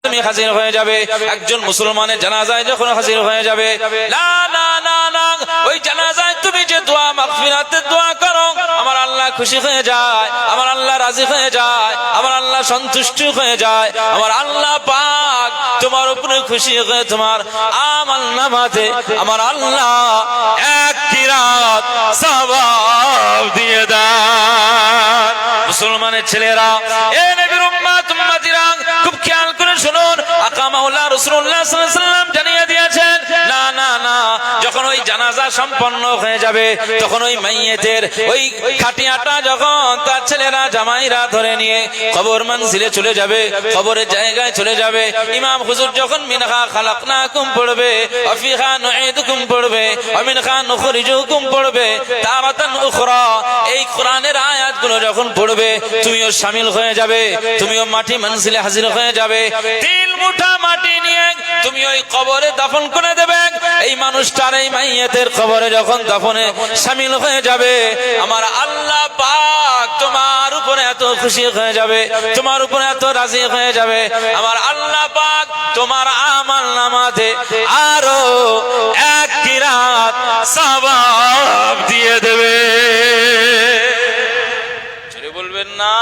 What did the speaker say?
তুমি হাজির হয়ে যাবে, একজন মুসলমানের জানাজায় যখন হাজির হয়ে যাবে, না না না না, ওই জানাজায় তুমি যে দোয়া মাগফিরাতের দোয়া করো, আমার আল্লাহ খুশি হয়ে যায়, আমার আল্লাহ রাজি হয়ে যায়, আমার আল্লাহ সন্তুষ্ট হয়ে যায়, আমার আল্লাহ পাক তোমার উপরে খুশি হয়ে তোমার আমলনামাতে আমার আল্লাহ এক কিরাত সওয়াব দিয়ে দেন। মুসলমানের ছেলেরা, এ নবীর উম্মত উম্মতিরা, খুব খেয়াল করে শুনুন, আকা মাওলা রাসূলুল্লাহ সাল্লাল্লাহু আলাইহি ওয়াসাল্লাম জানিয়ে দিয়েছেন, না না না, যখন ওই জানাজা সম্পন্ন হয়ে যাবে, তখন ওই মাইয়েতের ওই খাটিয়াটা যখন তার ছেলেরা জামাইরা ধরে নিয়ে কবর মঞ্জিলে চলে যাবে, কবরের জায়গায় চলে যাবে, ইমাম হুজুর যখন মিনহা খালাকনাকুম পড়বে, ওয়া ফিহা নুঈদুকুম পড়বে, ওয়া মিনহা নুখরিজুকুম পড়বে তারাতান উখরা, এই কোরআনের আয়াতগুলো যখন পড়বে, তুমিও শামিল হয়ে যাবে, তুমিও মাটি মঞ্জিলে হাজির হয়ে যাবে, 3 মুঠা মাটি নিয়ে তুমি ওই কবরে দাফন করে দেবে। এই মানুষটার এই মাইয়েতের কবরে যখন দাফনে শামিল হয়ে যাবে, আমার আল্লাহ পাক তোমার উপরে এত খুশি হয়ে যাবে, তোমার উপরে এত রাজি হয়ে যাবে, আমার আল্লাহ পাক তোমার আমলনামাতে আরো এক কিরাত সওয়াব দিয়ে দেবে। বলবেন না?